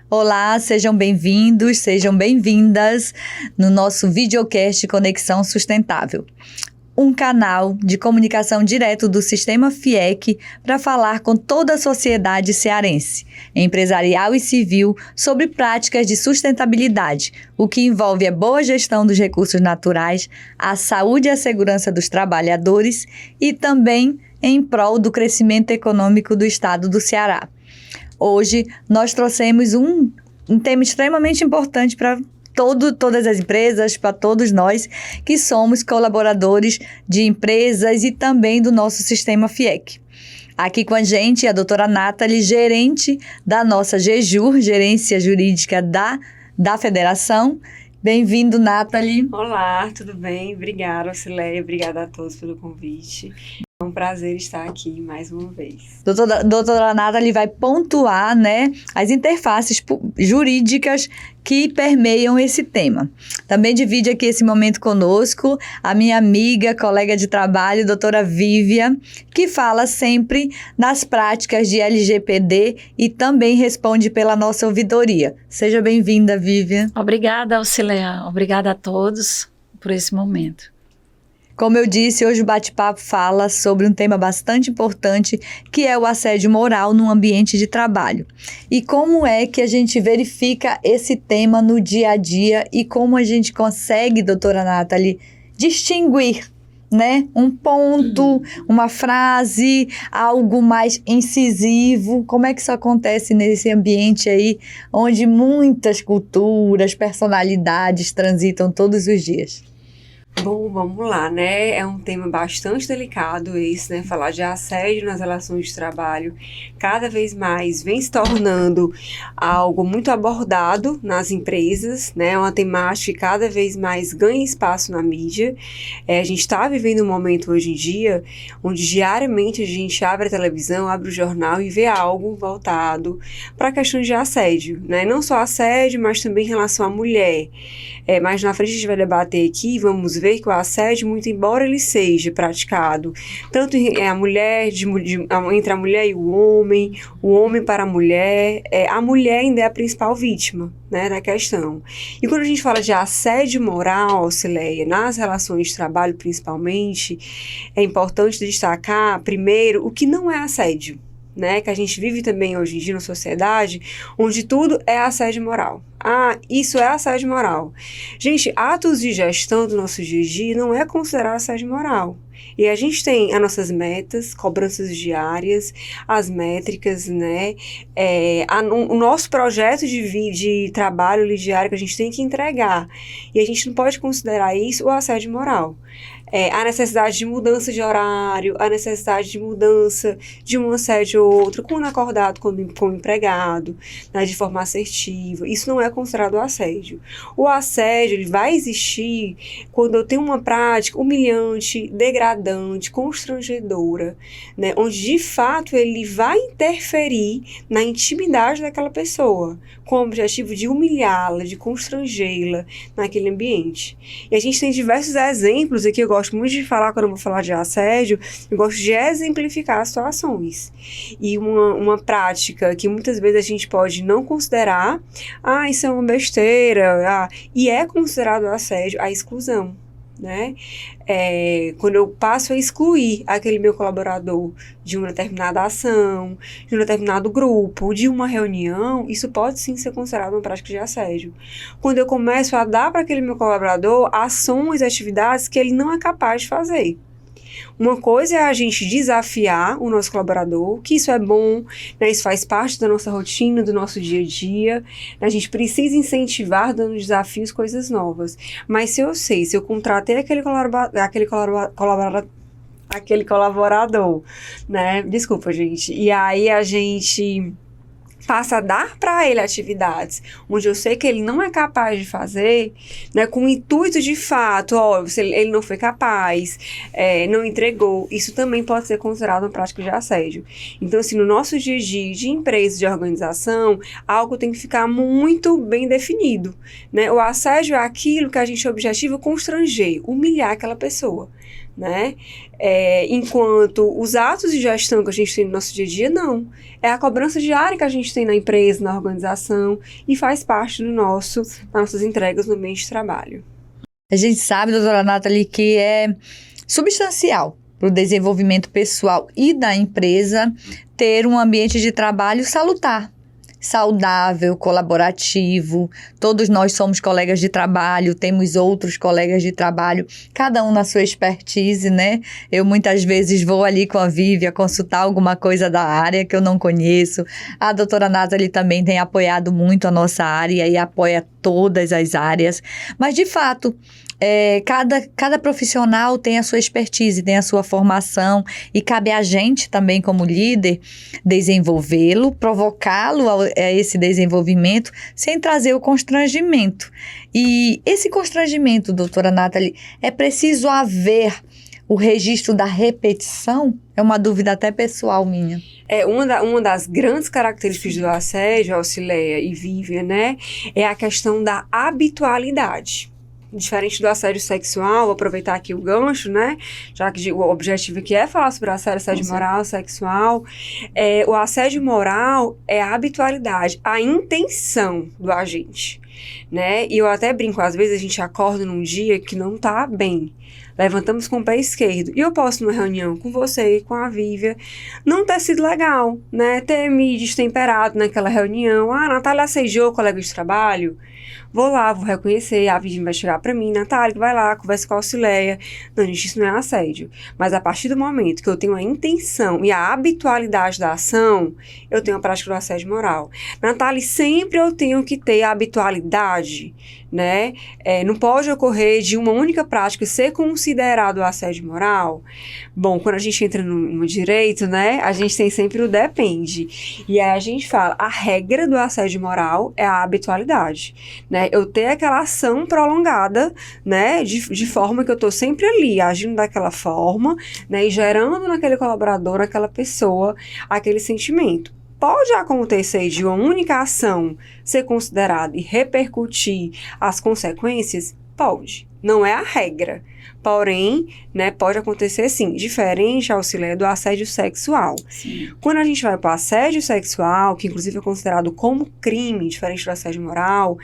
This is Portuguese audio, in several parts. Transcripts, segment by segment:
Olá, sejam bem-vindos, sejam bem-vindas no nosso videocast Conexão Sustentável, um canal de comunicação direto do Sistema FIEC para falar com toda a sociedade cearense, empresarial e civil, sobre práticas de sustentabilidade, o que envolve a boa gestão dos recursos naturais, a saúde e a segurança dos trabalhadores e também em prol do crescimento econômico do estado do Ceará. Hoje, nós trouxemos um tema extremamente importante para todas as empresas, para todos nós que somos colaboradores de empresas e também do nosso sistema FIEC. Aqui com a gente a doutora Nathalie, gerente da nossa GEJUR, Gerência Jurídica da Federação. Bem-vindo, Nathalie. Olá, tudo bem? Obrigada, Cileia. Obrigada a todos pelo convite. É um prazer estar aqui mais uma vez. Doutora Nathalie vai pontuar, as interfaces jurídicas que permeiam esse tema. Também divide aqui esse momento conosco a minha amiga, colega de trabalho, doutora Vívia, que fala sempre das práticas de LGPD e também responde pela nossa ouvidoria. Seja bem-vinda, Vívia. Obrigada, Auxilia. Obrigada a todos por esse momento. Como eu disse, hoje o bate-papo fala sobre um tema bastante importante, que é o assédio moral no ambiente de trabalho. E como é que a gente verifica esse tema no dia a dia e como a gente consegue, doutora Nathalie, distinguir, um ponto, uma frase, algo mais incisivo. Como é que isso acontece nesse ambiente aí, onde muitas culturas, personalidades transitam todos os dias? Bom, vamos lá, É um tema bastante delicado esse, Falar de assédio nas relações de trabalho cada vez mais vem se tornando algo muito abordado nas empresas, É uma temática que cada vez mais ganha espaço na mídia. A gente está vivendo um momento hoje em dia onde diariamente a gente abre a televisão, abre o jornal e vê algo voltado para questões de assédio, Não só assédio, mas também em relação à mulher. Mais na frente a gente vai debater aqui, vamos ver que o assédio, muito embora ele seja praticado tanto entre a mulher e o homem para a mulher ainda é a principal vítima, da questão. E quando a gente fala de assédio moral, Cileia, nas relações de trabalho principalmente, é importante destacar, primeiro, o que não é assédio. Que a gente vive também hoje em dia na sociedade, onde tudo é assédio moral. Isso é assédio moral. Gente, atos de gestão do nosso dia a dia não é considerado assédio moral. E a gente tem as nossas metas, cobranças diárias, as métricas, o nosso projeto de trabalho diário que a gente tem que entregar. E a gente não pode considerar isso o assédio moral. A necessidade de mudança de horário, a necessidade de mudança de uma sede ou outra, quando acordado com o empregado, de forma assertiva. Isso não é considerado assédio. O assédio ele vai existir quando eu tenho uma prática humilhante, degradante, constrangedora, onde de fato ele vai interferir na intimidade daquela pessoa, com o objetivo de humilhá-la, de constrangê-la naquele ambiente. E a gente tem diversos exemplos aqui. Eu gosto muito de falar, quando eu vou falar de assédio, eu gosto de exemplificar as situações. E uma prática que muitas vezes a gente pode não considerar, isso é uma besteira, e é considerado assédio, a exclusão. Quando eu passo a excluir aquele meu colaborador de uma determinada ação, de um determinado grupo, de uma reunião, isso pode sim ser considerado uma prática de assédio. Quando eu começo a dar para aquele meu colaborador ações, atividades que ele não é capaz de fazer. Uma coisa é a gente desafiar o nosso colaborador, que isso é bom, isso faz parte da nossa rotina, do nosso dia a dia. A gente precisa incentivar, dando desafios, coisas novas. Mas se eu contratei aquele colaborador, Desculpa, gente. E aí a gente passa a dar para ele atividades onde eu sei que ele não é capaz de fazer, com o intuito de fato, se ele não foi capaz, não entregou, isso também pode ser considerado uma prática de assédio. Então, assim, no nosso dia a dia de empresa, de organização, algo tem que ficar muito bem definido, O assédio é aquilo que a gente objetiva constranger, humilhar aquela pessoa. né? Enquanto os atos de gestão que a gente tem no nosso dia a dia, não. É a cobrança diária que a gente tem na empresa, na organização, e faz parte das nossas entregas no ambiente de trabalho. A gente sabe, doutora Nathalie, que é substancial para o desenvolvimento pessoal e da empresa ter um ambiente de trabalho salutar, saudável, colaborativo. Todos nós somos colegas de trabalho, temos outros colegas de trabalho, cada um na sua expertise, né? Eu muitas vezes vou ali com a Vívia consultar alguma coisa da área que eu não conheço. A doutora Nathalie também tem apoiado muito a nossa área e apoia todas as áreas. Mas, de fato, cada profissional tem a sua expertise, tem a sua formação e cabe a gente também como líder desenvolvê-lo, provocá-lo a esse desenvolvimento sem trazer o constrangimento. E esse constrangimento, doutora Nathalie, é preciso haver o registro da repetição? É uma dúvida até pessoal minha. Uma das grandes características do assédio, Auxileia e Vívia, né, é a questão da habitualidade. Diferente do assédio sexual, vou aproveitar aqui o gancho, né? Já que o objetivo aqui é falar sobre assédio moral, sexual. O assédio moral é a habitualidade, a intenção do agente, né? E eu até brinco, às vezes a gente acorda num dia que não tá bem. Levantamos com o pé esquerdo. E eu posso, numa reunião com você e com a Vívia, não ter sido legal, né? Ter me destemperado naquela reunião. A Natália assediou o colega de trabalho. Vou lá, vou reconhecer, a Vívia vai chegar pra mim, Natália, vai lá, conversa com a Auxileia. Não, gente, isso não é assédio. Mas a partir do momento que eu tenho a intenção e a habitualidade da ação, eu tenho a prática do assédio moral. Natália, sempre eu tenho que ter a habitualidade, né? Não pode ocorrer de uma única prática ser considerado assédio moral. Bom, quando a gente entra no direito, né, a gente tem sempre o depende. E aí a gente fala, a regra do assédio moral é a habitualidade, né? Eu ter aquela ação prolongada, né, de forma que eu tô sempre ali, agindo daquela forma, né, e gerando naquele colaborador, naquela pessoa, aquele sentimento. Pode acontecer de uma única ação ser considerada e repercutir as consequências? Pode. Não é a regra. Porém, né, pode acontecer sim. Diferente, Auxileia, do assédio sexual. Sim. Quando a gente vai para o assédio sexual, que inclusive é considerado como crime, diferente do assédio moral,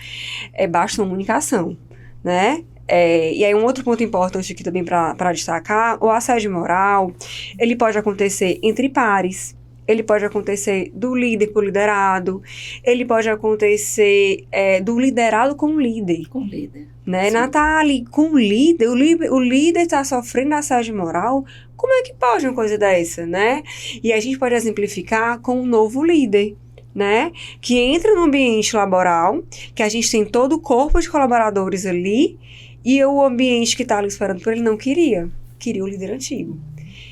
basta uma única ação, né? E aí um outro ponto importante aqui também para destacar, o assédio moral, ele pode acontecer entre pares. Ele pode acontecer do líder com o liderado, ele pode acontecer do liderado com o líder. Com o líder. Né, Sim. Natália, com o líder está sofrendo assédio moral, como é que pode uma coisa dessa, né? E a gente pode exemplificar com um novo líder, né? Que entra no ambiente laboral, que a gente tem todo o corpo de colaboradores ali, e o ambiente que está ali esperando por ele não queria o líder antigo.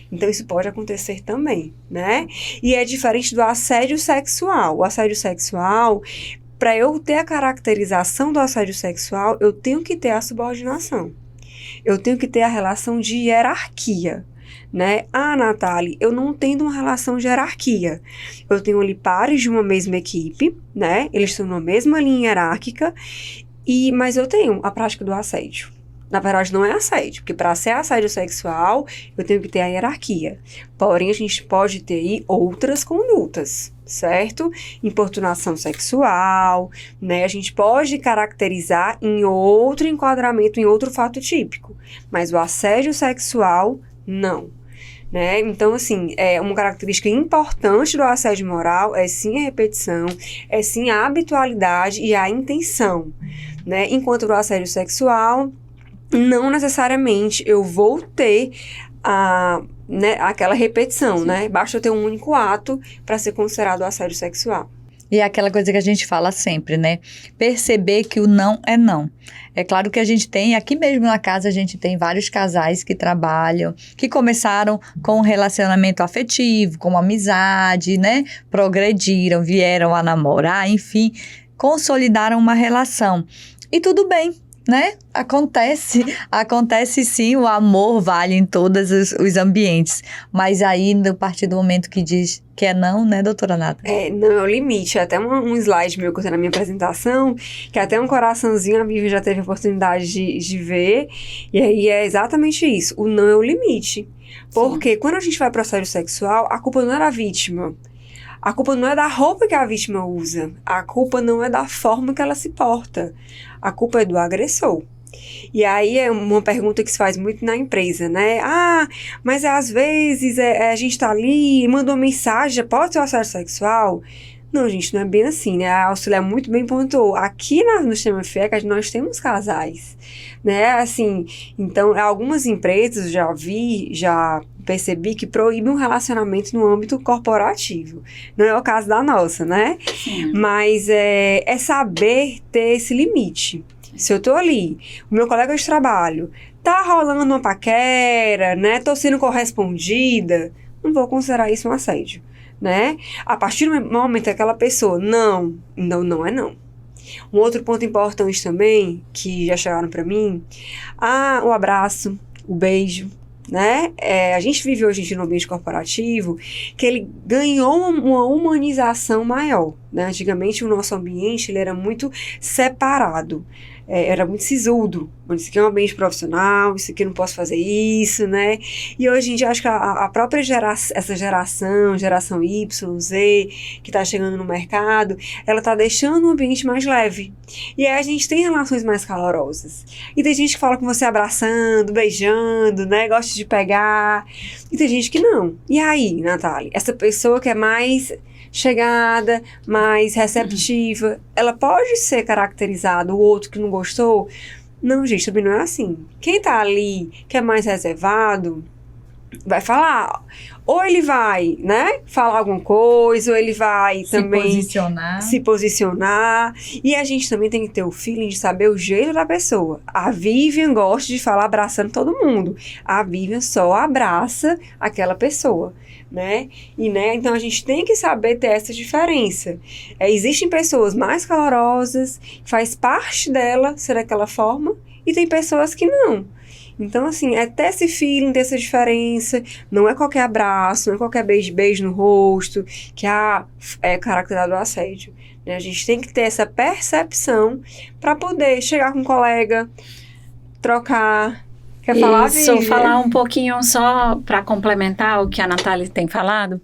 Então, isso pode acontecer também, né? E é diferente do assédio sexual. O assédio sexual, para eu ter a caracterização do assédio sexual, eu tenho que ter a subordinação. Eu tenho que ter a relação de hierarquia, né? Ah, Natália, eu não tenho uma relação de hierarquia. Eu tenho ali pares de uma mesma equipe, né? Eles estão numa mesma linha hierárquica, mas eu tenho a prática do assédio. Na verdade, não é assédio, porque para ser assédio sexual, eu tenho que ter a hierarquia. Porém, a gente pode ter aí outras condutas, certo? Importunação sexual, né? A gente pode caracterizar em outro enquadramento, em outro fato típico. Mas o assédio sexual, não. Né? Então, assim, uma característica importante do assédio moral é sim a repetição, é sim a habitualidade e a intenção, né? Enquanto do assédio sexual, não necessariamente eu vou ter aquela repetição, sim, né? Basta eu ter um único ato para ser considerado assédio sexual. E é aquela coisa que a gente fala sempre, né? Perceber que o não é não. É claro que a gente tem, aqui mesmo na casa, a gente tem vários casais que trabalham, que começaram com um relacionamento afetivo, com uma amizade, né? Progrediram, vieram a namorar, enfim, consolidaram uma relação. E tudo bem. né? Acontece sim, o amor vale em todos os ambientes. Mas aí, a partir do momento que diz que é não, né, doutora Nata? Não é o limite. Até um slide meu que eu tenho na minha apresentação, que até um coraçãozinho a Vivi já teve a oportunidade de ver. E aí é exatamente isso. O não é o limite. Porque quando a gente vai para o assédio sexual, a culpa não é da vítima. A culpa não é da roupa que a vítima usa. A culpa não é da forma que ela se porta. A culpa é do agressor. E aí é uma pergunta que se faz muito na empresa, né? Mas às vezes a gente tá ali e manda uma mensagem, pode ser um assédio sexual? Não, gente, não é bem assim, né? A Auxiliar muito bem pontuou. Aqui no sistema FIEC, nós temos casais, né? Assim, então, algumas empresas já percebi que proíbem um relacionamento no âmbito corporativo. Não é o caso da nossa, né? Sim. Mas é saber ter esse limite. Se eu tô ali, o meu colega de trabalho tá rolando uma paquera, né? Tô sendo correspondida, não vou considerar isso um assédio, né? A partir do momento que aquela pessoa não é não. Um outro ponto importante também, que já chegaram pra mim, o abraço, o beijo, né? A gente vive hoje em dia no ambiente corporativo que ele ganhou uma humanização maior, né? Antigamente o nosso ambiente ele era muito separado. Era muito sisudo. Isso aqui é um ambiente profissional, isso aqui eu não posso fazer isso, né? E hoje em dia, acho que a própria essa geração Y, Z, que tá chegando no mercado, ela tá deixando o ambiente mais leve. E aí a gente tem relações mais calorosas. E tem gente que fala com você abraçando, beijando, né? Gosta de pegar. E tem gente que não. E aí, Natália? Essa pessoa que é mais chegada, mais receptiva, ela pode ser caracterizada, o outro que não gostou? Não, gente, também não é assim. Quem tá ali, que é mais reservado, vai falar. Ou ele vai, né, falar alguma coisa, ou ele vai também se posicionar. E a gente também tem que ter o feeling de saber o jeito da pessoa. A Vivian gosta de falar abraçando todo mundo. A Vivian só abraça aquela pessoa, né? E, né, então a gente tem que saber ter essa diferença. Existem pessoas mais calorosas, faz parte dela ser daquela forma, e tem pessoas que não. Então, assim, é ter esse feeling, ter essa diferença. Não é qualquer abraço, não é qualquer beijo no rosto que é caracterizado assédio, né? A gente tem que ter essa percepção para poder chegar com um colega, trocar. Quer falar, Isso, Vivi? falar um pouquinho só para complementar o que a Natália tem falado.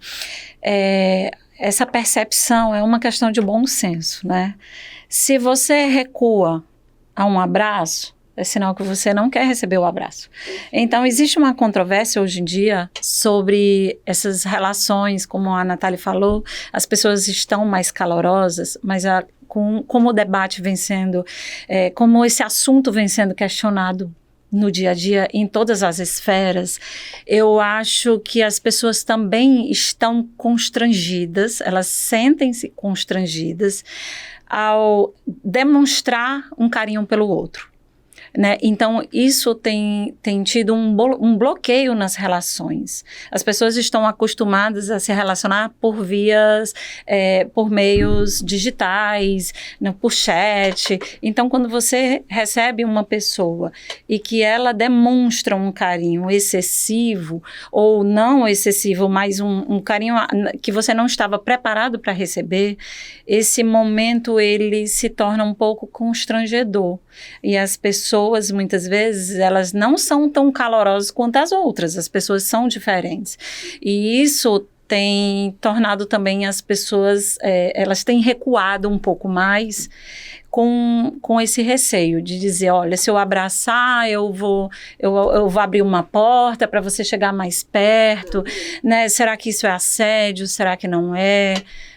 Essa percepção é uma questão de bom senso, né? Se você recua a um abraço, é sinal que você não quer receber o abraço. Então, existe uma controvérsia hoje em dia sobre essas relações, como a Natália falou, as pessoas estão mais calorosas, mas como o debate vem sendo, como esse assunto vem sendo questionado no dia a dia, em todas as esferas, eu acho que as pessoas também estão constrangidas, elas sentem-se constrangidas ao demonstrar um carinho pelo outro. Né? Então, isso tem tido um bloqueio nas relações. As pessoas estão acostumadas a se relacionar por vias, por meios digitais, né, por chat. Então, quando você recebe uma pessoa e que ela demonstra um carinho excessivo, ou não excessivo, mas um carinho que você não estava preparado para receber, esse momento ele se torna um pouco constrangedor. E as pessoas, muitas vezes, elas não são tão calorosas quanto as outras. As pessoas são diferentes. E isso tem tornado também as pessoas, elas têm recuado um pouco mais com esse receio de dizer, olha, se eu abraçar, eu vou abrir uma porta para você chegar mais perto, né? Será que isso é assédio? Será que não é?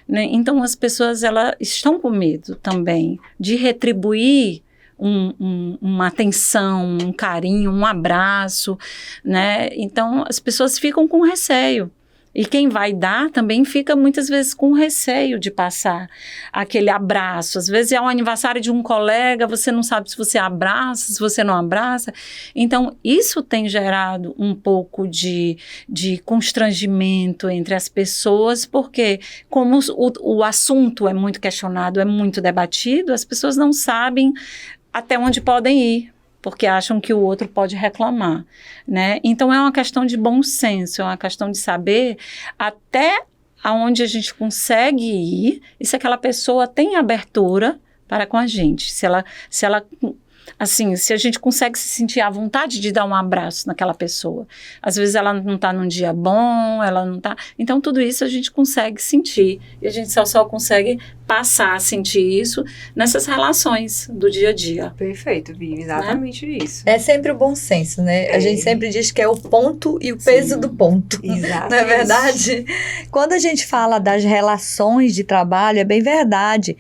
Né? Então, as pessoas, elas estão com medo também de retribuir uma atenção, um carinho, um abraço, né? Então, as pessoas ficam com receio. E quem vai dar também fica muitas vezes com receio de passar aquele abraço. Às vezes é o aniversário de um colega, você não sabe se você abraça, se você não abraça. Então, isso tem gerado um pouco de constrangimento entre as pessoas, porque como o assunto é muito questionado, é muito debatido, as pessoas não sabem até onde podem ir, porque acham que o outro pode reclamar, né? Então, é uma questão de bom senso, é uma questão de saber até aonde a gente consegue ir e se aquela pessoa tem abertura para com a gente, se ela assim, se a gente consegue se sentir à vontade de dar um abraço naquela pessoa. Às vezes ela não está num dia bom, ela não está... Então, tudo isso a gente consegue sentir. E a gente só consegue passar a sentir isso nessas relações do dia a dia. Perfeito, Vivi, exatamente isso. É sempre o bom senso, né? A gente sempre diz que é o ponto e o peso do ponto. Exatamente. Não é verdade? Quando a gente fala das relações de trabalho, é bem verdade.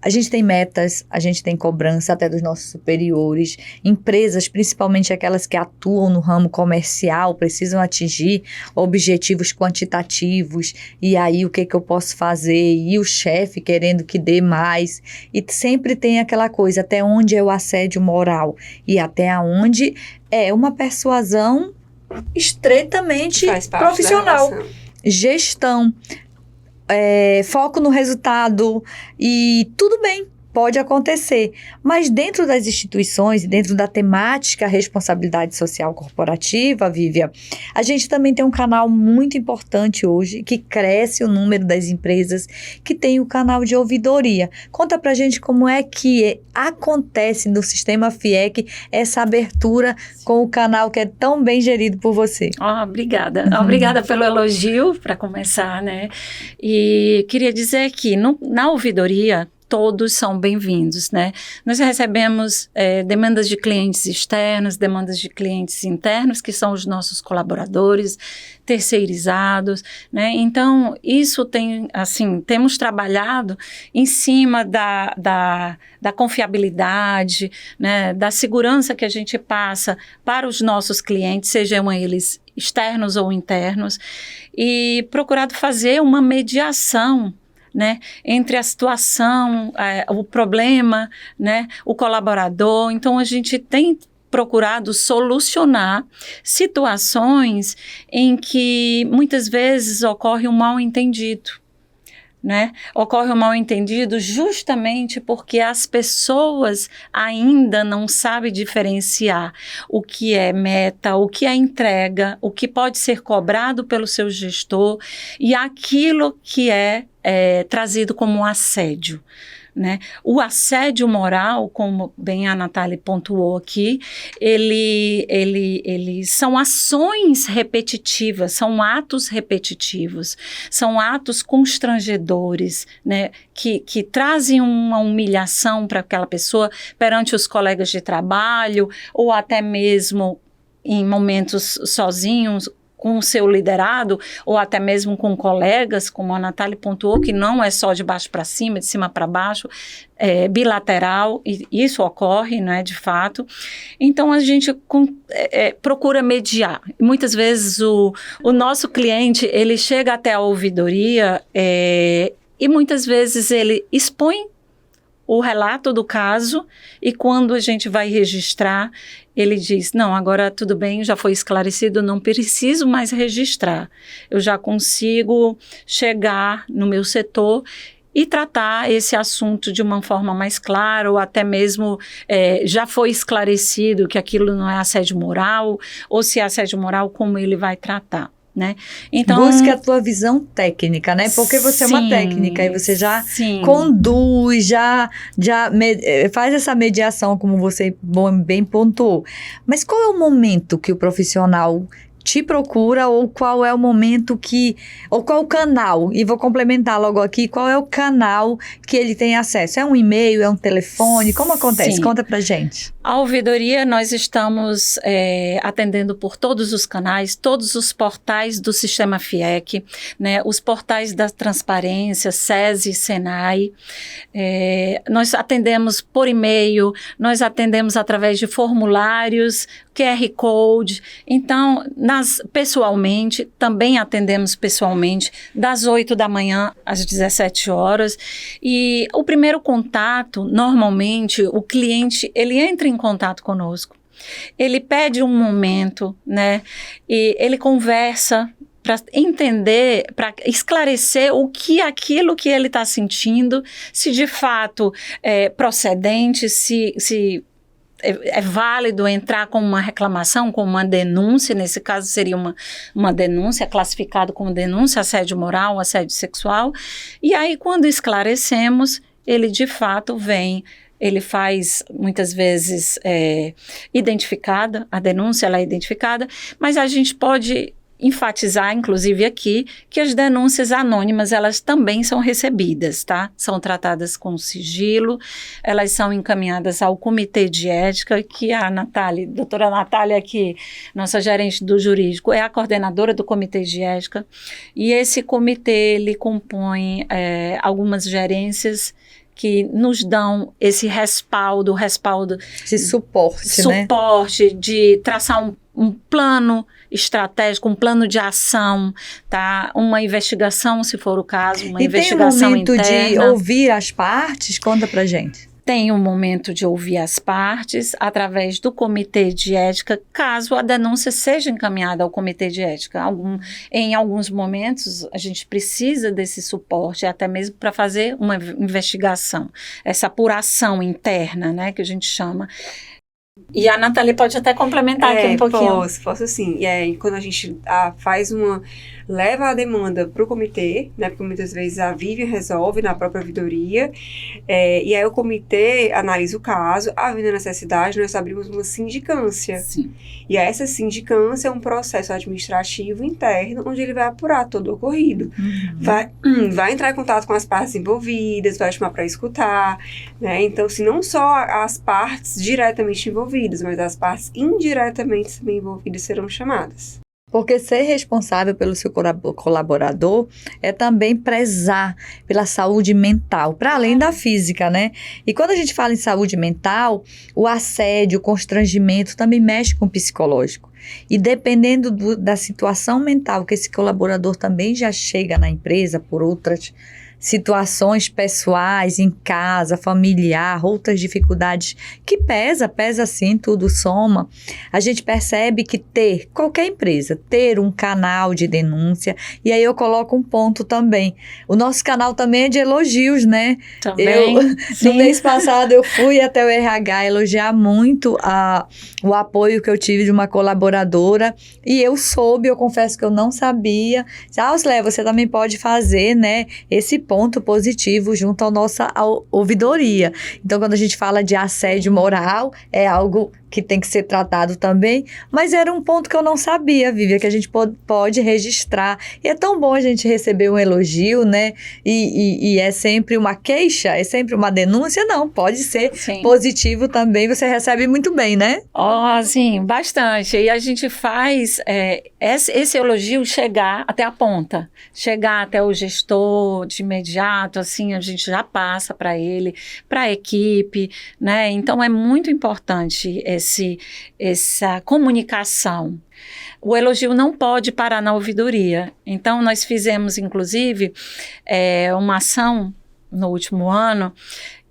A gente tem metas, a gente tem cobrança até dos nossos superiores, empresas, principalmente aquelas que atuam no ramo comercial, precisam atingir objetivos quantitativos, e aí o que eu posso fazer? E o chefe querendo que dê mais, e sempre tem aquela coisa, até onde é o assédio moral, e até onde é uma persuasão estreitamente profissional, gestão. Foco no resultado e tudo bem, pode acontecer, mas dentro das instituições e dentro da temática responsabilidade social corporativa, Vívia, a gente também tem um canal muito importante hoje, que cresce o número das empresas que tem o canal de ouvidoria. Conta pra gente como é que acontece no sistema FIEC essa abertura com o canal que é tão bem gerido por você. Obrigada. Obrigada pelo elogio, para começar, né? E queria dizer que na ouvidoria, todos são bem-vindos, né? Nós recebemos demandas de clientes externos, demandas de clientes internos, que são os nossos colaboradores, terceirizados, né? Então, isso temos trabalhado em cima da confiabilidade, né? Da segurança que a gente passa para os nossos clientes, sejam eles externos ou internos, e procurado fazer uma mediação, né, entre a situação, o problema, né, o colaborador. Então, a gente tem procurado solucionar situações em que muitas vezes ocorre um mal-entendido, né? Ocorre um mal-entendido justamente porque as pessoas ainda não sabem diferenciar o que é meta, o que é entrega, o que pode ser cobrado pelo seu gestor e aquilo que é trazido como um assédio, né? O assédio moral, como bem a Natália pontuou aqui, ele são ações repetitivas, são atos repetitivos, são atos constrangedores, né? Que trazem uma humilhação para aquela pessoa perante os colegas de trabalho ou até mesmo em momentos sozinhos, com o seu liderado, ou até mesmo com colegas, como a Natália pontuou, que não é só de baixo para cima, de cima para baixo, é bilateral, e isso ocorre, né, de fato. Então, a gente procura mediar. Muitas vezes, o nosso cliente, ele chega até a ouvidoria e muitas vezes ele expõe o relato do caso e quando a gente vai registrar, ele diz, não, agora tudo bem, já foi esclarecido, não preciso mais registrar. Eu já consigo chegar no meu setor e tratar esse assunto de uma forma mais clara, ou até mesmo já foi esclarecido que aquilo não é assédio moral, ou se é assédio moral, como ele vai tratar. Né? Então, busque a tua visão técnica, né? Porque você é uma técnica e você já conduz, já faz essa mediação, como você bem pontuou. Mas qual é o momento que o profissional te procura, ou qual é o momento ou qual o canal, e vou complementar logo aqui, qual é o canal que ele tem acesso? É um e-mail, é um telefone, como acontece? Conta pra gente. A ouvidoria, nós estamos atendendo por todos os canais, todos os portais do Sistema FIEC, né, os portais da transparência, SESI, SENAI, nós atendemos por e-mail, nós atendemos através de formulários, QR Code, então, pessoalmente, também atendemos pessoalmente, das 8 da manhã às 17 horas, e o primeiro contato, normalmente, o cliente, ele entra em contato conosco, ele pede um momento, né, e ele conversa para entender, para esclarecer aquilo que ele está sentindo, se de fato é procedente, se é válido entrar com uma reclamação, com uma denúncia, nesse caso seria uma denúncia, classificado como denúncia, assédio moral, assédio sexual, e aí quando esclarecemos, ele de fato vem, ele faz muitas vezes identificada, a denúncia ela é identificada, mas a gente pode enfatizar, inclusive aqui, que as denúncias anônimas, elas também são recebidas, tá? São tratadas com sigilo, elas são encaminhadas ao comitê de ética, que a Natália, doutora Natália aqui, nossa gerente do jurídico, é a coordenadora do comitê de ética, e esse comitê, ele compõe algumas gerências que nos dão esse respaldo, esse suporte, de traçar um plano estratégico, um plano de ação, tá? Uma investigação, se for o caso, uma investigação interna. E tem um momento de ouvir as partes? Conta pra gente. Tem um momento de ouvir as partes através do comitê de ética, caso a denúncia seja encaminhada ao comitê de ética. Em alguns momentos, a gente precisa desse suporte, até mesmo para fazer uma investigação, essa apuração interna, né, que a gente chama. E a Nathalie pode até complementar aqui um pouquinho. Posso sim. E aí, quando a gente leva a demanda para o comitê, né, porque muitas vezes a Vivian resolve na própria ouvidoria, e aí o comitê analisa o caso, havendo necessidade, nós abrimos uma sindicância. Sim. E essa sindicância é um processo administrativo interno, onde ele vai apurar todo o ocorrido. Vai entrar em contato com as partes envolvidas, vai chamar para escutar, né? Então, se não só as partes diretamente envolvidas, mas as partes indiretamente também envolvidas serão chamadas. Porque ser responsável pelo seu colaborador é também prezar pela saúde mental, para além da física, né? E quando a gente fala em saúde mental, o assédio, o constrangimento também mexe com o psicológico. E dependendo da situação mental que esse colaborador também já chega na empresa por outras situações pessoais, em casa, familiar, outras dificuldades, que pesa sim, tudo soma. A gente percebe que qualquer empresa, ter um canal de denúncia, e aí eu coloco um ponto também. O nosso canal também é de elogios, né? Também, no mês passado eu fui até o RH elogiar muito o apoio que eu tive de uma colaboradora, e eu confesso que eu não sabia. Osler, você também pode fazer, né, esse ponto positivo junto à nossa ouvidoria. Então, quando a gente fala de assédio moral, é algo que tem que ser tratado também, mas era um ponto que eu não sabia, Vivian, que a gente pode registrar. E é tão bom a gente receber um elogio, né? E é sempre uma queixa, é sempre uma denúncia? Não, pode ser positivo também, você recebe muito bem, né? Sim, bastante. E a gente faz esse elogio chegar até a ponta, chegar até o gestor de imediato, assim, a gente já passa para ele, para a equipe, né? Então, é muito importante essa comunicação. O elogio não pode parar na ouvidoria. Então, nós fizemos, inclusive, uma ação no último ano,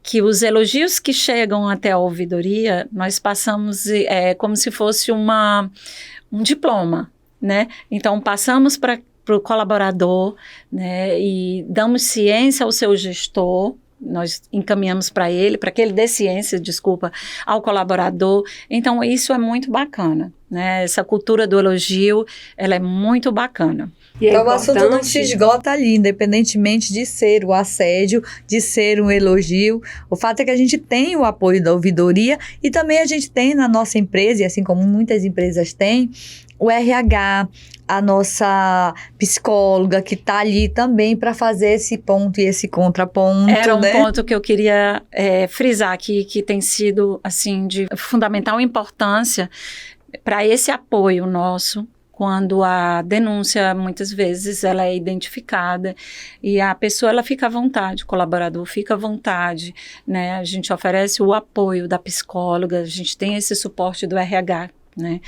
que os elogios que chegam até a ouvidoria, nós passamos como se fosse um diploma, né? Então, passamos para o colaborador, né? E damos ciência ao seu gestor, nós encaminhamos para que ele dê ciência, ao colaborador. Então, isso é muito bacana, né? Essa cultura do elogio, ela é muito bacana. Então, o assunto não se esgota ali, independentemente de ser o assédio, de ser um elogio. O fato é que a gente tem o apoio da ouvidoria e também a gente tem na nossa empresa, e assim como muitas empresas têm, o RH, a nossa psicóloga que está ali também para fazer esse ponto e esse contraponto. Era um ponto que eu queria frisar aqui, que tem sido assim, de fundamental importância para esse apoio nosso, quando a denúncia, muitas vezes, ela é identificada e a pessoa, ela fica à vontade, o colaborador fica à vontade, né? A gente oferece o apoio da psicóloga, a gente tem esse suporte do RH, né?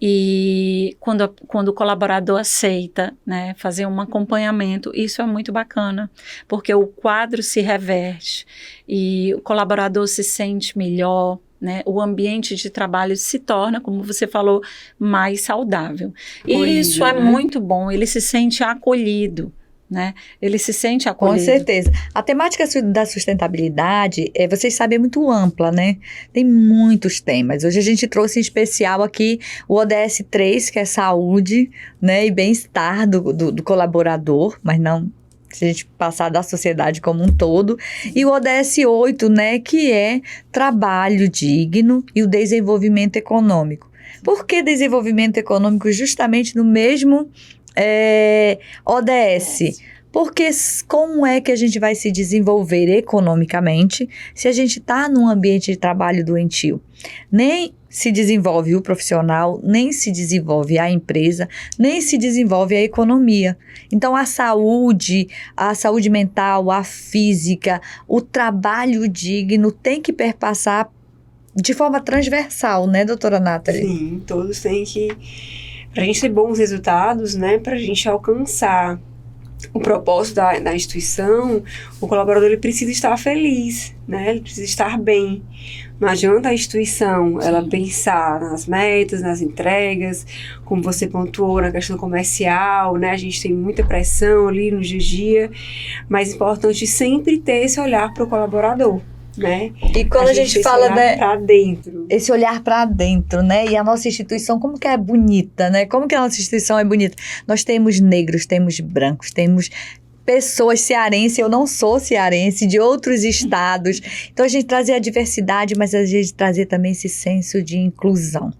E quando o colaborador aceita, né, fazer um acompanhamento, isso é muito bacana, porque o quadro se reverte e o colaborador se sente melhor, né, o ambiente de trabalho se torna, como você falou, mais saudável. E isso é muito bom, ele se sente acolhido, né? Ele se sente Com acolhido. certeza. A temática da sustentabilidade, vocês sabem, é muito ampla, né? Tem muitos temas. Hoje a gente trouxe em especial aqui o ODS 3, que é saúde, né, e bem-estar do colaborador, mas não se a gente passar da sociedade como um todo, e o ODS 8, né, que é trabalho digno e o desenvolvimento econômico. Por que desenvolvimento econômico justamente no mesmo ODS? Porque como é que a gente vai se desenvolver economicamente se a gente está num ambiente de trabalho doentio? Nem se desenvolve o profissional, nem se desenvolve a empresa, nem se desenvolve a economia. Então, a saúde mental, a física, o trabalho digno tem que perpassar de forma transversal, né, doutora Nathalie? Sim, todos têm que... Para a gente ter bons resultados, né, para a gente alcançar o propósito da instituição, o colaborador ele precisa estar feliz, né? Ele precisa estar bem. Não adianta a instituição ela pensar nas metas, nas entregas, como você pontuou na questão comercial, né? A gente tem muita pressão ali no dia a dia, mas é importante sempre ter esse olhar para o colaborador, né? E quando a gente fala para dentro, esse olhar para dentro, né? E a nossa instituição, como que é bonita, né? Como que a nossa instituição é bonita? Nós temos negros, temos brancos, temos pessoas cearenses, eu não sou cearense, de outros estados. Então, a gente trazer a diversidade, mas a gente trazer também esse senso de inclusão,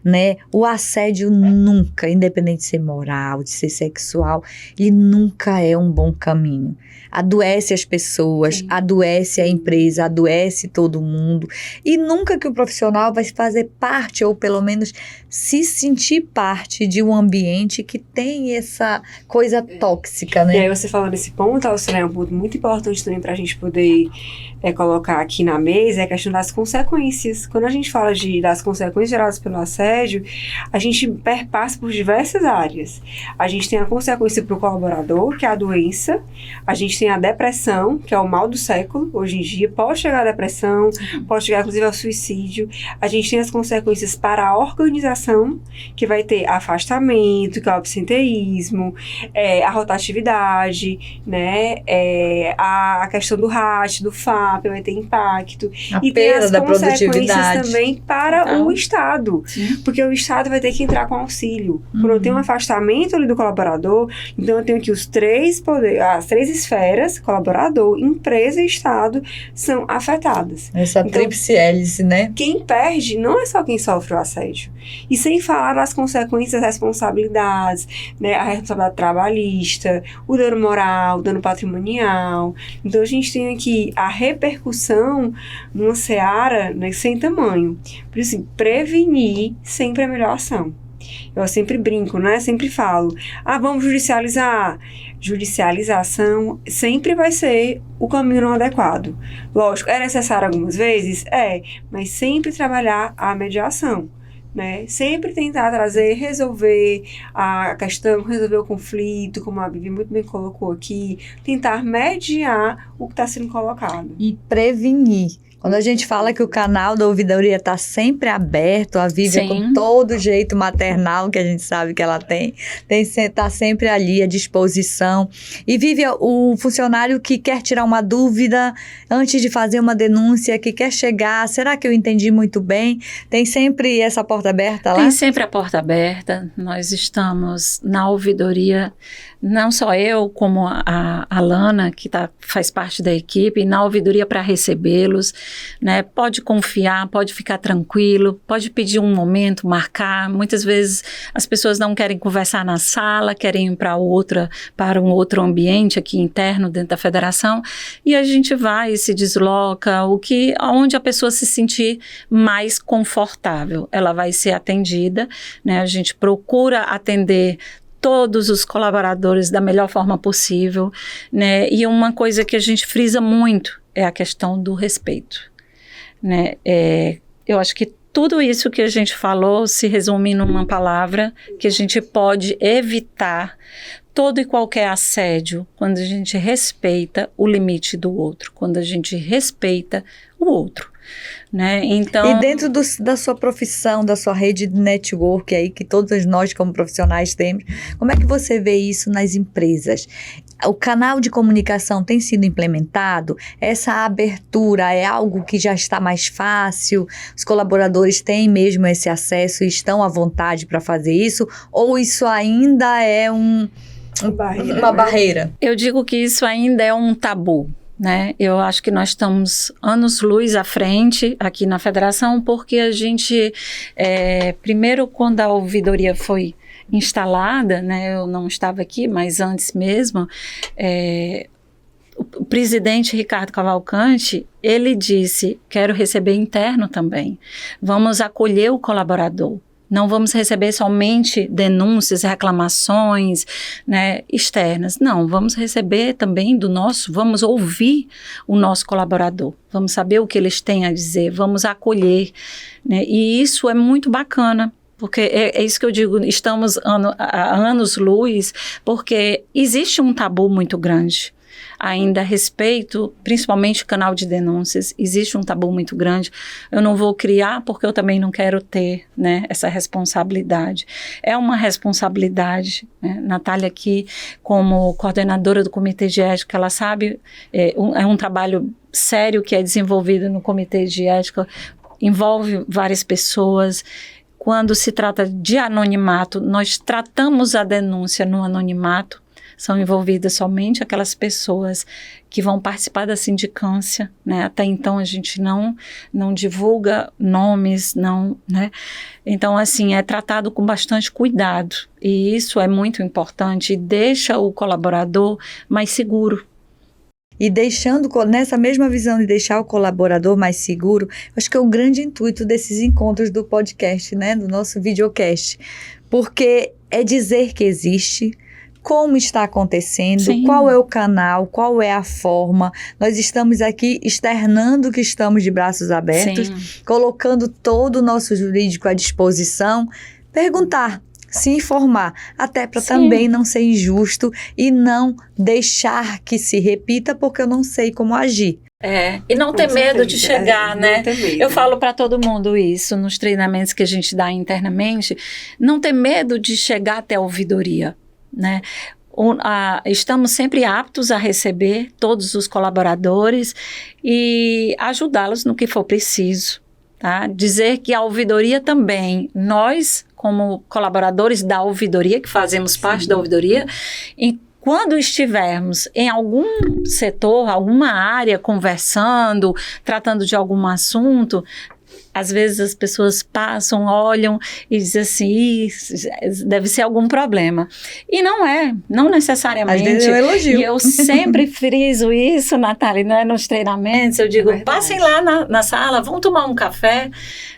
né? O assédio nunca, independente de ser moral, de ser sexual, ele nunca é um bom caminho. Adoece as pessoas, Sim. adoece a empresa, adoece todo mundo. E nunca que o profissional vai fazer parte, ou pelo menos se sentir parte de um ambiente que tem essa coisa tóxica, né? E aí você falando nesse ponto, Alcilé, é um ponto muito importante também para a gente poder colocar aqui na mesa, é a questão das consequências. Quando a gente fala das consequências geradas pelo assédio, a gente perpassa por diversas áreas. A gente tem a consequência para o colaborador, que é a doença. A gente tem a depressão, que é o mal do século. Hoje em dia pode chegar a depressão, pode chegar inclusive ao suicídio. A gente tem as consequências para a organização, que vai ter afastamento, que é o absenteísmo, a rotatividade, né? A questão do RAT, do FAP, vai ter impacto. A E tem perda as da consequências produtividade também para Então, o Estado. sim. Porque o Estado vai ter que entrar com auxílio. Quando eu tenho um afastamento ali do colaborador, então eu tenho que as três esferas, colaborador, empresa e Estado, são afetadas. Essa Então, tríplice hélice, né? quem perde não é só quem sofre o assédio. E sem falar das consequências, responsabilidades, né? A responsabilidade trabalhista, o dano moral, o dano patrimonial. Então, a gente tem aqui a repercussão numa seara, né, sem tamanho. Por isso, assim, prevenir sempre é a melhor ação. Eu sempre brinco, né? Sempre falo, vamos judicializar. Judicialização sempre vai ser o caminho não adequado. Lógico, é necessário algumas vezes? Mas sempre trabalhar a mediação, né? Sempre tentar resolver a questão, resolver o conflito, como a Bibi muito bem colocou aqui, tentar mediar o que está sendo colocado. E prevenir. Quando a gente fala que o canal da ouvidoria está sempre aberto, a Vivian, com todo jeito maternal que a gente sabe que ela está sempre ali à disposição. E Vivian, o funcionário que quer tirar uma dúvida antes de fazer uma denúncia, que quer chegar, será que eu entendi muito bem? Tem sempre essa porta aberta lá? Tem sempre a porta aberta. Nós estamos na ouvidoria, não só eu, como a Alana, que faz parte da equipe, na ouvidoria para recebê-los. Né? Pode confiar, pode ficar tranquilo, pode pedir um momento, marcar. Muitas vezes as pessoas não querem conversar na sala, querem ir para um outro ambiente aqui interno dentro da federação, e a gente vai e se desloca, onde a pessoa se sentir mais confortável, ela vai ser atendida, né? A gente procura atender todos os colaboradores da melhor forma possível, né? E uma coisa que a gente frisa muito é a questão do respeito, né? Eu acho que tudo isso que a gente falou se resume numa palavra que a gente pode evitar todo e qualquer assédio quando a gente respeita o limite do outro, quando a gente respeita o outro. Né? Então, e dentro da sua profissão, da sua rede de network aí, que todos nós como profissionais temos, como é que você vê isso nas empresas? O canal de comunicação tem sido implementado? Essa abertura é algo que já está mais fácil? Os colaboradores têm mesmo esse acesso e estão à vontade para fazer isso? Ou isso ainda é uma barreira? Eu digo que isso ainda é um tabu, né? Eu acho que nós estamos anos-luz à frente aqui na federação, porque a gente, primeiro, quando a ouvidoria foi instalada, né, eu não estava aqui, mas antes mesmo, o presidente Ricardo Cavalcante, ele disse, quero receber interno também, vamos acolher o colaborador, não vamos receber somente denúncias, reclamações, né, externas, não, vamos receber também vamos ouvir o nosso colaborador, vamos saber o que eles têm a dizer, vamos acolher, né, e isso é muito bacana. Porque é isso que eu digo, estamos há anos-luz, porque existe um tabu muito grande ainda a respeito, principalmente o canal de denúncias, existe um tabu muito grande. Eu não vou criar porque eu também não quero ter, né, essa responsabilidade. É uma responsabilidade, né? Natália aqui, como coordenadora do Comitê de Ética, ela sabe, é um trabalho sério que é desenvolvido no Comitê de Ética, envolve várias pessoas. Quando se trata de anonimato, nós tratamos a denúncia no anonimato, são envolvidas somente aquelas pessoas que vão participar da sindicância, né? Até então a gente não divulga nomes, né? Então, assim, é tratado com bastante cuidado e isso é muito importante e deixa o colaborador mais seguro. E deixando, nessa mesma visão de deixar o colaborador mais seguro, acho que é o grande intuito desses encontros do podcast, né, do nosso videocast, porque é dizer que existe, como está acontecendo, Sim. Qual é o canal, qual é a forma. Nós estamos aqui externando que estamos de braços abertos, Sim. colocando todo o nosso jurídico à disposição, perguntar, se informar, até para também não ser injusto e não deixar que se repita porque eu não sei como agir. E não ter medo de chegar, né? Eu falo para todo mundo isso nos treinamentos que a gente dá internamente, não ter medo de chegar até a ouvidoria, né? Estamos sempre aptos a receber todos os colaboradores e ajudá-los no que for preciso. Tá? Dizer que a ouvidoria também, nós como colaboradores da ouvidoria, que fazemos parte da ouvidoria, e quando estivermos em algum setor, alguma área, conversando, tratando de algum assunto, às vezes as pessoas passam, olham e dizem assim, deve ser algum problema. E não necessariamente. Às vezes eu elogio. E eu sempre friso isso, Natália, né, nos treinamentos, eu digo, passem lá na sala, vão tomar um café,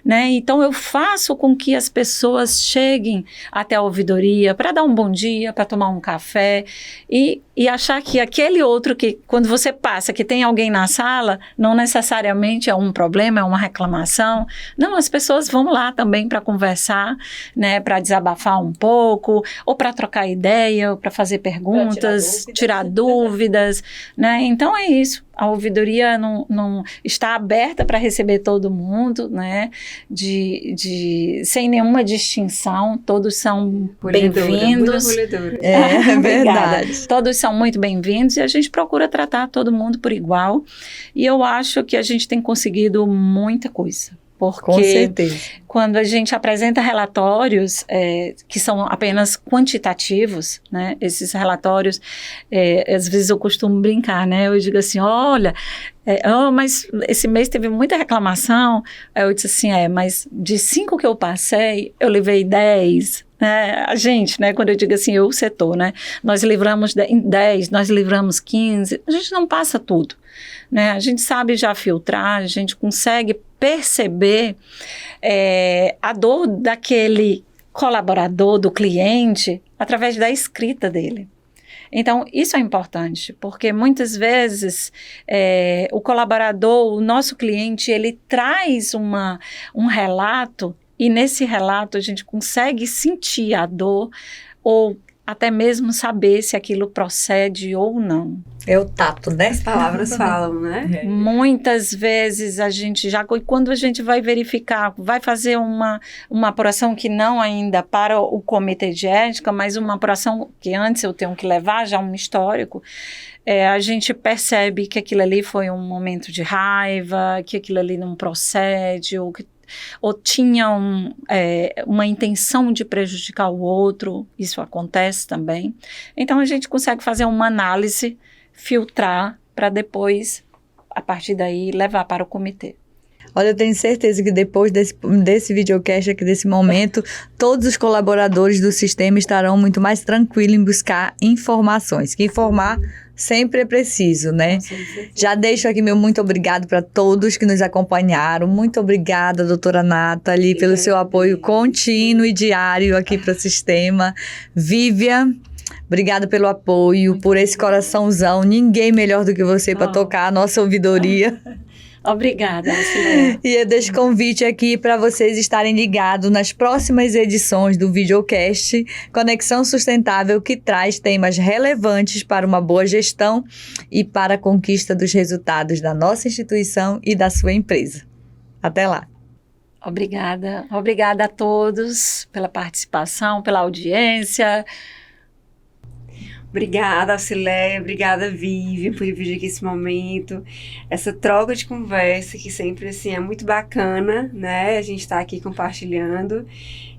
né? Então eu faço com que as pessoas cheguem até a ouvidoria para dar um bom dia, para tomar um café e achar que aquele outro que, quando você passa, que tem alguém na sala, não necessariamente é um problema, é uma reclamação. Não, as pessoas vão lá também para conversar, né, para desabafar um pouco, ou para trocar ideia, ou para fazer perguntas, tirar dúvidas, né? Então é isso. A ouvidoria não está aberta para receber todo mundo, né? Sem nenhuma distinção, todos são bem-vindos. É verdade. Todos são muito bem-vindos e a gente procura tratar todo mundo por igual. E eu acho que a gente tem conseguido muita coisa. Porque com certeza. Quando a gente apresenta relatórios que são apenas quantitativos, né, esses relatórios, às vezes eu costumo brincar, né, eu digo assim, olha, mas esse mês teve muita reclamação, aí eu disse assim, mas de 5 que eu passei, eu levei 10, a gente, né, quando eu digo assim, o setor, né, nós livramos 10, nós livramos 15, a gente não passa tudo, né, a gente sabe já filtrar, a gente consegue perceber a dor daquele colaborador, do cliente, através da escrita dele. Então, isso é importante, porque muitas vezes o colaborador, o nosso cliente, ele traz um relato e nesse relato a gente consegue sentir a dor ou até mesmo saber se aquilo procede ou não. É o tato, né? As palavras falam, né? Muitas vezes a gente já, quando a gente vai verificar, vai fazer uma apuração que não ainda para o comitê de ética, mas uma apuração que antes eu tenho que levar já um histórico, a gente percebe que aquilo ali foi um momento de raiva, que aquilo ali não procede, ou tinha uma intenção de prejudicar o outro, isso acontece também. Então a gente consegue fazer uma análise, filtrar, para depois, a partir daí, levar para o comitê. Olha, eu tenho certeza que depois desse videocast aqui, desse momento, todos os colaboradores do sistema estarão muito mais tranquilos em buscar informações, que informar sempre é preciso, né? Já deixo aqui meu muito obrigado para todos que nos acompanharam. Muito obrigada, doutora Nathalie, pelo seu apoio contínuo e diário aqui para o sistema. Vivian, obrigada pelo apoio, por esse coraçãozão. Ninguém melhor do que você para tocar a nossa ouvidoria. Obrigada, Silene. E eu deixo convite aqui para vocês estarem ligados nas próximas edições do videocast Conexão Sustentável, que traz temas relevantes para uma boa gestão e para a conquista dos resultados da nossa instituição e da sua empresa. Até lá. Obrigada. Obrigada a todos pela participação, pela audiência. Obrigada, Auxileia, obrigada, Vivi, por dividir aqui esse momento, essa troca de conversa que sempre, assim, é muito bacana, né? A gente está aqui compartilhando.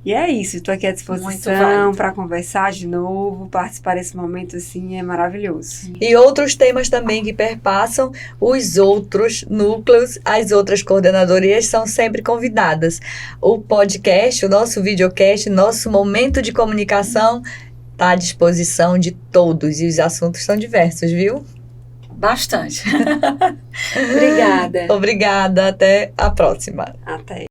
E é isso, estou aqui à disposição para conversar de novo, participar desse momento, assim, é maravilhoso. E outros temas também que perpassam os outros núcleos, as outras coordenadorias são sempre convidadas. O podcast, o nosso videocast, nosso momento de comunicação está à disposição de todos e os assuntos são diversos, viu? Bastante. Obrigada. Obrigada, até a próxima. Até.